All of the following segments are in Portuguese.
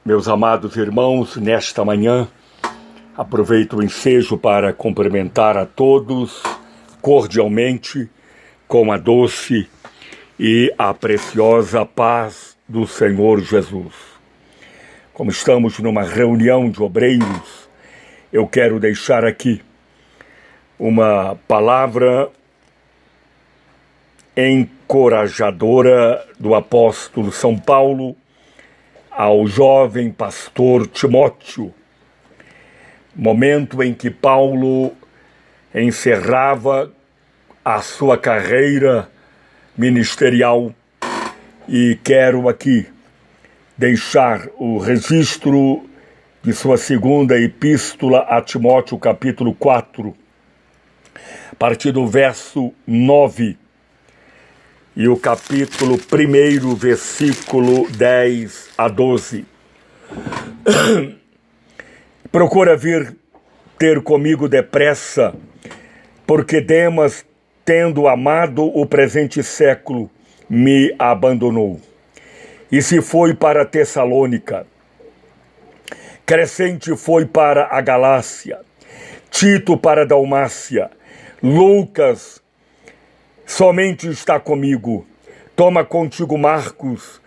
Meus amados irmãos, nesta manhã, aproveito o ensejo para cumprimentar a todos cordialmente com a doce e a preciosa paz do Senhor Jesus. Como estamos numa reunião de obreiros, eu quero deixar aqui uma palavra encorajadora do apóstolo São Paulo ao jovem pastor Timóteo, momento em que Paulo encerrava a sua carreira ministerial, e quero aqui deixar o registro de sua segunda epístola a Timóteo, capítulo 4, a partir do verso 9, e o capítulo 1, versículo 10 a 12. Procura vir ter comigo depressa, porque Demas, tendo amado o presente século, me abandonou, e se foi para Tessalônica. Crescente foi para a Galácia, Tito para a Dalmácia, Lucas somente está comigo. Toma contigo Marcos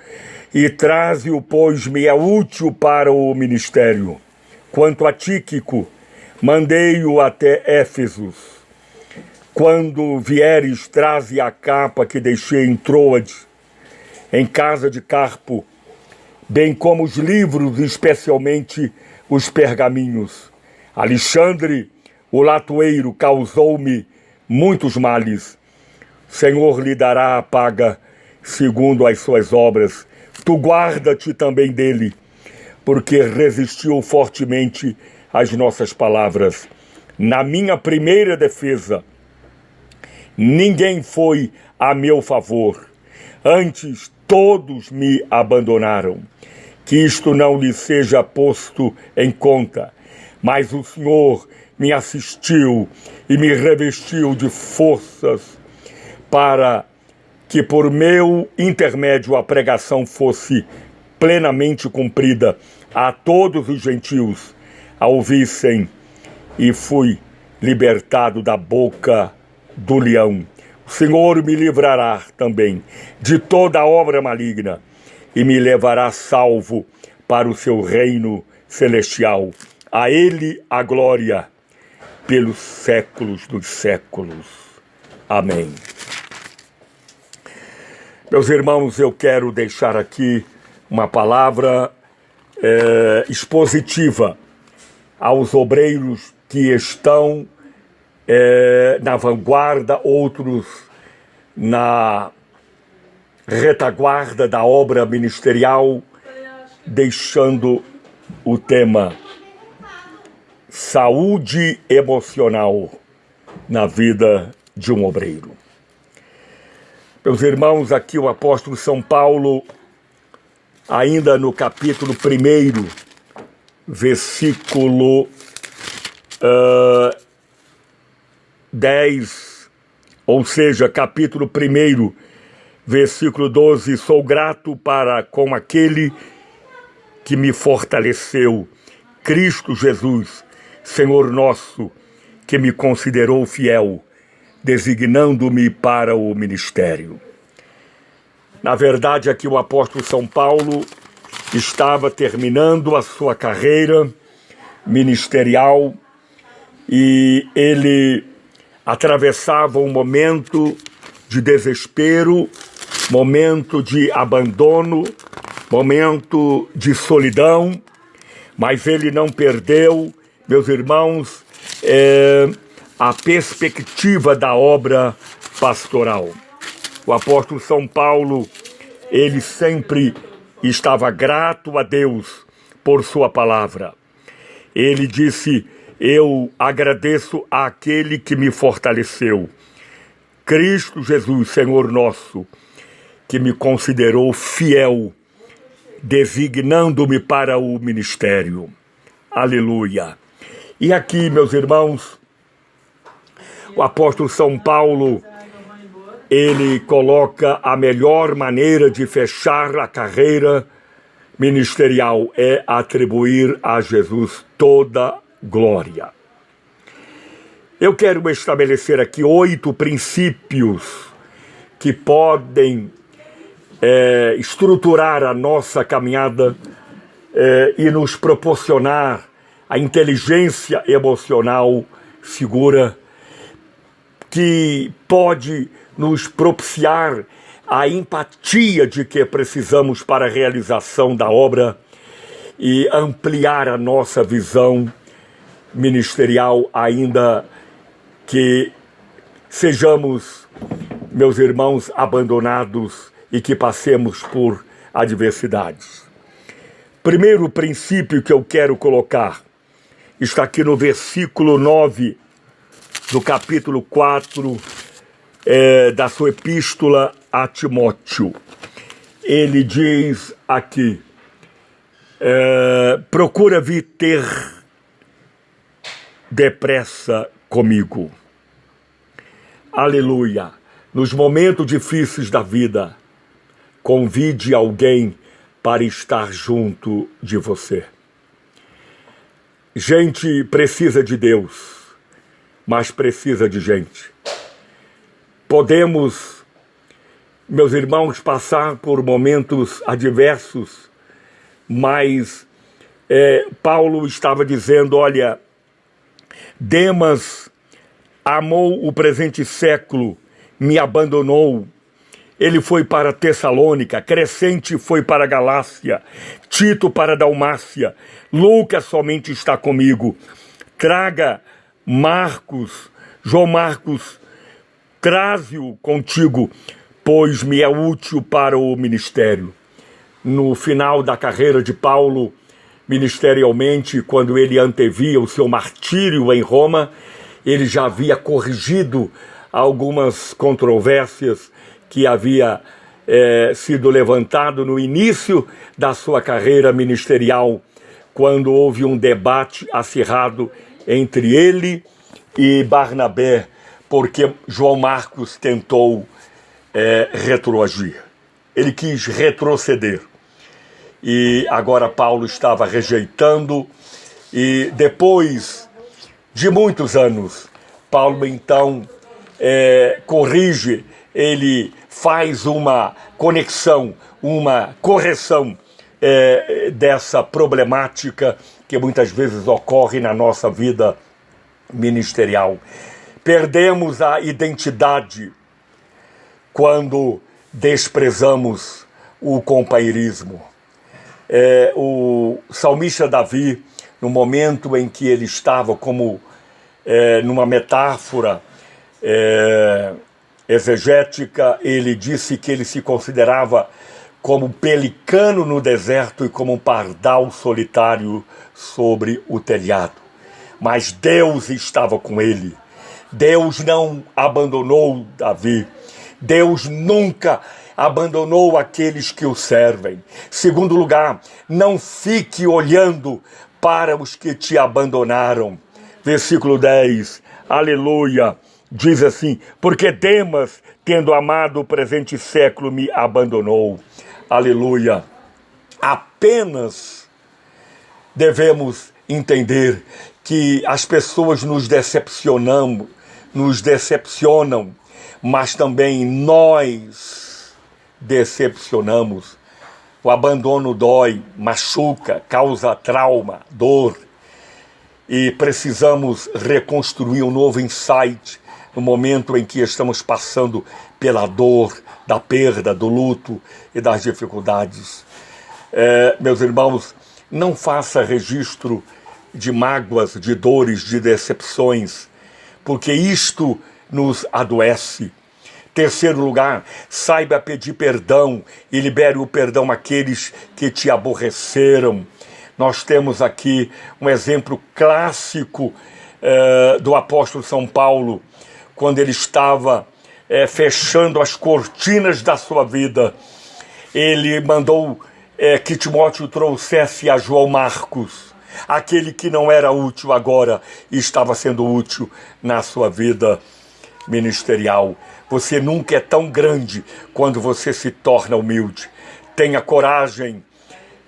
e traze-o, pois me é útil para o ministério. Quanto a Tíquico, mandei-o até Éfeso. Quando vieres, traze a capa que deixei em Troade, em casa de Carpo, bem como os livros, especialmente os pergaminhos. Alexandre, o latoeiro, causou-me muitos males. Senhor lhe dará a paga segundo as suas obras. Tu guarda-te também dele, porque resistiu fortemente às nossas palavras. Na minha primeira defesa, ninguém foi a meu favor. Antes, todos me abandonaram. Que isto não lhe seja posto em conta. Mas o Senhor me assistiu e me revestiu de forças, para que por meu intermédio a pregação fosse plenamente cumprida, a todos os gentios a ouvissem, e fui libertado da boca do leão. O Senhor me livrará também de toda obra maligna e me levará salvo para o seu reino celestial. A Ele a glória pelos séculos dos séculos. Amém. Meus irmãos, eu quero deixar aqui uma palavra expositiva aos obreiros que estão na vanguarda, outros na retaguarda da obra ministerial, deixando o tema saúde emocional na vida de um obreiro. Meus irmãos, aqui o apóstolo São Paulo, ainda no capítulo 1, versículo 10, ou seja, capítulo 1, versículo 12, sou grato para com aquele que me fortaleceu, Cristo Jesus, Senhor nosso, que me considerou fiel, designando-me para o ministério. Na verdade, aqui o apóstolo São Paulo estava terminando a sua carreira ministerial e ele atravessava um momento de desespero, momento de abandono, momento de solidão, mas ele não perdeu, meus irmãos, a perspectiva da obra pastoral. O apóstolo São Paulo, ele sempre estava grato a Deus por sua palavra. Ele disse: eu agradeço àquele que me fortaleceu, Cristo Jesus, Senhor nosso, que me considerou fiel, designando-me para o ministério. Aleluia. E aqui, meus irmãos, o apóstolo São Paulo, ele coloca a melhor maneira de fechar a carreira ministerial é atribuir a Jesus toda glória. Eu quero estabelecer aqui 8 princípios que podem estruturar a nossa caminhada e nos proporcionar a inteligência emocional segura, que pode nos propiciar a empatia de que precisamos para a realização da obra e ampliar a nossa visão ministerial, ainda que sejamos, meus irmãos, abandonados e que passemos por adversidades. Primeiro princípio que eu quero colocar está aqui no versículo 9 do capítulo 4 da sua epístola a Timóteo. Ele diz aqui, procura vir ter depressa comigo. Aleluia. Nos momentos difíceis da vida, convide alguém para estar junto de você. Gente precisa de Deus, mas precisa de gente. Podemos, meus irmãos, passar por momentos adversos, mas Paulo estava dizendo, olha, Demas amou o presente século, me abandonou. Ele foi para Tessalônica, Crescente foi para Galácia, Tito para Dalmácia, Lucas somente está comigo. Traga Marcos, João Marcos, traze-o contigo, pois me é útil para o ministério. No final da carreira de Paulo, ministerialmente, quando ele antevia o seu martírio em Roma, ele já havia corrigido algumas controvérsias que havia sido levantado no início da sua carreira ministerial, quando houve um debate acirrado entre ele e Barnabé, porque João Marcos tentou retroagir. Ele quis retroceder. E agora Paulo estava rejeitando, e depois de muitos anos, Paulo então corrige, ele faz uma conexão, uma correção dessa problemática que muitas vezes ocorre na nossa vida ministerial. Perdemos a identidade quando desprezamos o companheirismo. O salmista Davi, no momento em que ele estava como numa metáfora exegética, ele disse que ele se considerava como um pelicano no deserto e como um pardal solitário sobre o telhado. Mas Deus estava com ele. Deus não abandonou Davi. Deus nunca abandonou aqueles que o servem. Segundo lugar, não fique olhando para os que te abandonaram. Versículo 10, aleluia, diz assim, porque Demas, tendo amado o presente século, me abandonou. Aleluia. Apenas devemos entender que as pessoas nos decepcionam, mas também nós decepcionamos. O abandono dói, machuca, causa trauma, dor. E precisamos reconstruir um novo insight no momento em que estamos passando pela dor, da perda, do luto e das dificuldades. Meus irmãos, não faça registro de mágoas, de dores, de decepções, porque isto nos adoece. Terceiro lugar, saiba pedir perdão e libere o perdão àqueles que te aborreceram. Nós temos aqui um exemplo clássico do apóstolo São Paulo, quando ele estava fechando as cortinas da sua vida. Ele mandou que Timóteo trouxesse a João Marcos, aquele que não era útil agora estava sendo útil na sua vida ministerial. Você nunca é tão grande quando você se torna humilde. Tenha coragem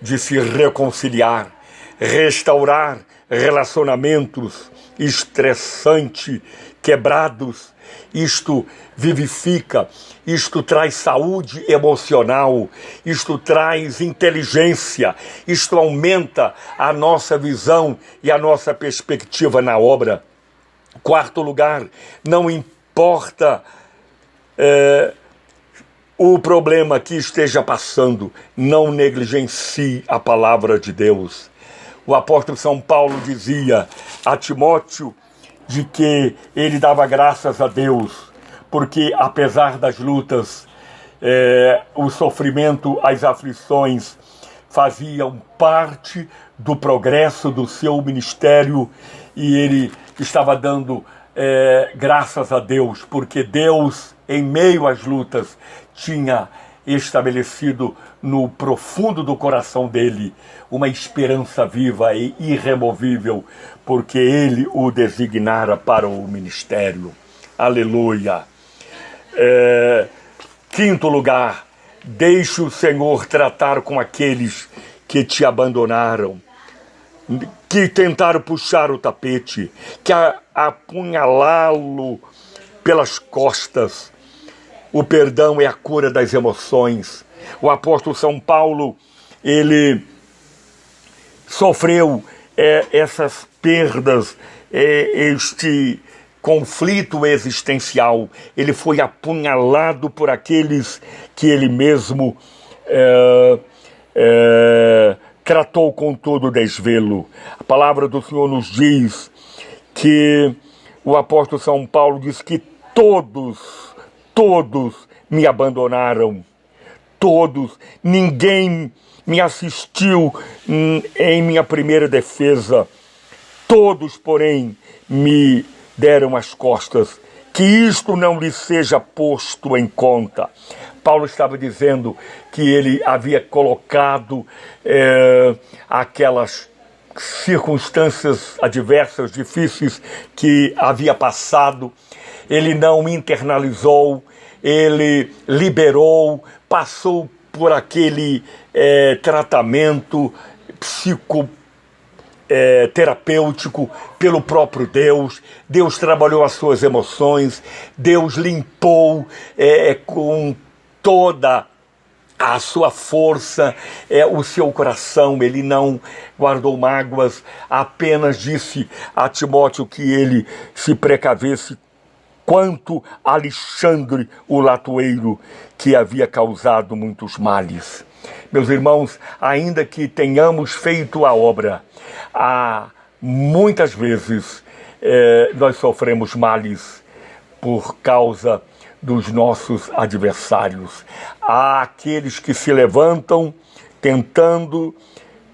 de se reconciliar, restaurar relacionamentos estressantes, quebrados. Isto vivifica, isto traz saúde emocional, isto traz inteligência, isto aumenta a nossa visão e a nossa perspectiva na obra. Quarto lugar, não importa o problema que esteja passando, não negligencie a palavra de Deus. O apóstolo São Paulo dizia a Timóteo de que ele dava graças a Deus, porque apesar das lutas, o sofrimento, as aflições faziam parte do progresso do seu ministério, e ele estava dando graças a Deus, porque Deus, em meio às lutas, tinha estabelecido no profundo do coração dele uma esperança viva e irremovível, porque ele o designara para o ministério. Aleluia! Quinto lugar, deixe o Senhor tratar com aqueles que te abandonaram, que tentaram puxar o tapete, que apunhalá-lo pelas costas. O perdão é a cura das emoções. O apóstolo São Paulo, ele sofreu essas perdas, este conflito existencial. Ele foi apunhalado por aqueles que ele mesmo tratou com todo desvelo. A palavra do Senhor nos diz que o apóstolo São Paulo diz que todos me abandonaram, todos, ninguém me assistiu em minha primeira defesa, todos, porém, me deram as costas, que isto não lhe seja posto em conta. Paulo estava dizendo que ele havia colocado aquelas circunstâncias adversas, difíceis que havia passado, ele não internalizou, ele liberou, passou por aquele tratamento psicoterapêutico pelo próprio Deus. Deus trabalhou as suas emoções, Deus limpou com toda a sua força, o seu coração. Ele não guardou mágoas, apenas disse a Timóteo que ele se precavesse quanto a Alexandre, o latoeiro, que havia causado muitos males. Meus irmãos, ainda que tenhamos feito a obra, muitas vezes nós sofremos males por causa dos nossos adversários. Há aqueles que se levantam tentando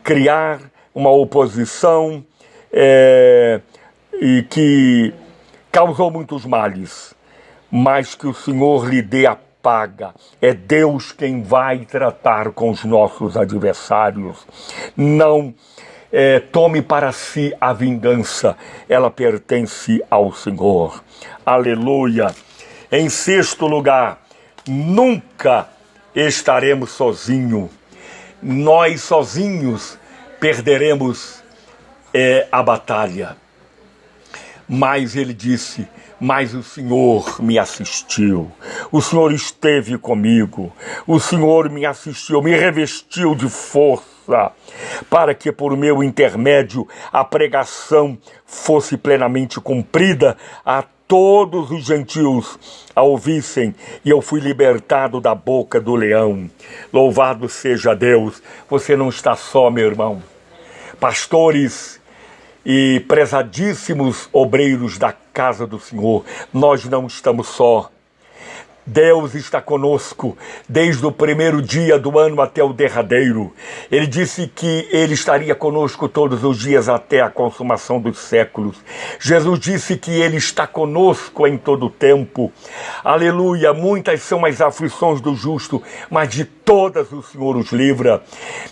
criar uma oposição e que causou muitos males, mas que o Senhor lhe dê a paga. É Deus quem vai tratar com os nossos adversários. Não tome para si a vingança, ela pertence ao Senhor. Aleluia! Em sexto lugar, nunca estaremos sozinhos. Nós sozinhos perderemos a batalha. Mas ele disse, mas o Senhor me assistiu, o Senhor esteve comigo, o Senhor me assistiu, me revestiu de força, para que por meu intermédio a pregação fosse plenamente cumprida, a todos os gentios a ouvissem, e eu fui libertado da boca do leão. Louvado seja Deus. Você não está só, meu irmão. Pastores e prezadíssimos obreiros da casa do Senhor, nós não estamos só. Deus está conosco desde o primeiro dia do ano até o derradeiro. Ele disse que Ele estaria conosco todos os dias até a consumação dos séculos. Jesus disse que Ele está conosco em todo o tempo. Aleluia! Muitas são as aflições do justo, mas de todas o Senhor os livra.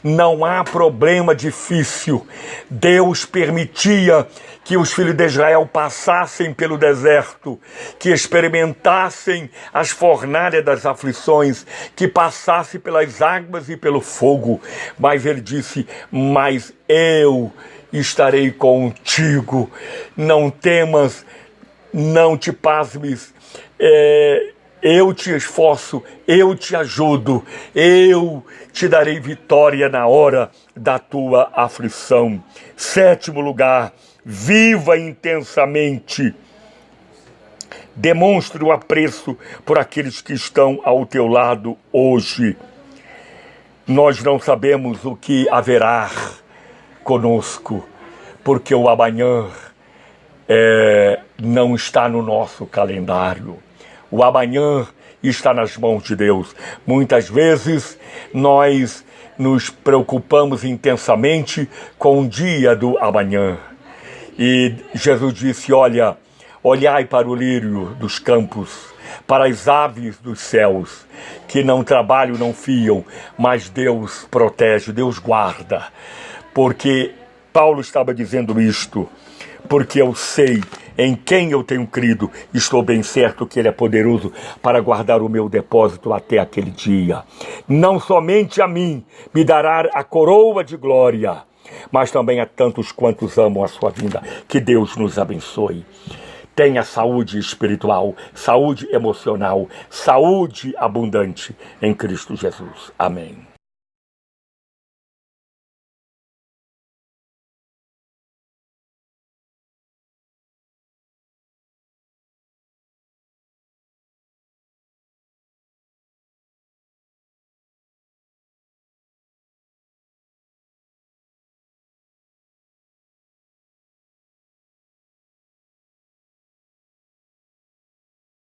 Não há problema difícil. Deus permitia que os filhos de Israel passassem pelo deserto, que experimentassem as fornalhas das aflições, que passassem pelas águas e pelo fogo. Mas ele disse, mas eu estarei contigo. Não temas, não te pasmes, eu te esforço, eu te ajudo, eu te darei vitória na hora da tua aflição. 7º lugar, viva intensamente. Demonstre o apreço por aqueles que estão ao teu lado hoje. Nós não sabemos o que haverá conosco, porque o amanhã não está no nosso calendário. O amanhã está nas mãos de Deus. Muitas vezes nós nos preocupamos intensamente com o dia do amanhã. E Jesus disse, olhai para o lírio dos campos, para as aves dos céus, que não trabalham, não fiam, mas Deus protege, Deus guarda. Porque Paulo estava dizendo isto, porque eu sei em quem eu tenho crido, estou bem certo que Ele é poderoso para guardar o meu depósito até aquele dia. Não somente a mim me dará a coroa de glória, mas também a tantos quantos amam a sua vinda. Que Deus nos abençoe. Tenha saúde espiritual, saúde emocional, saúde abundante em Cristo Jesus. Amém.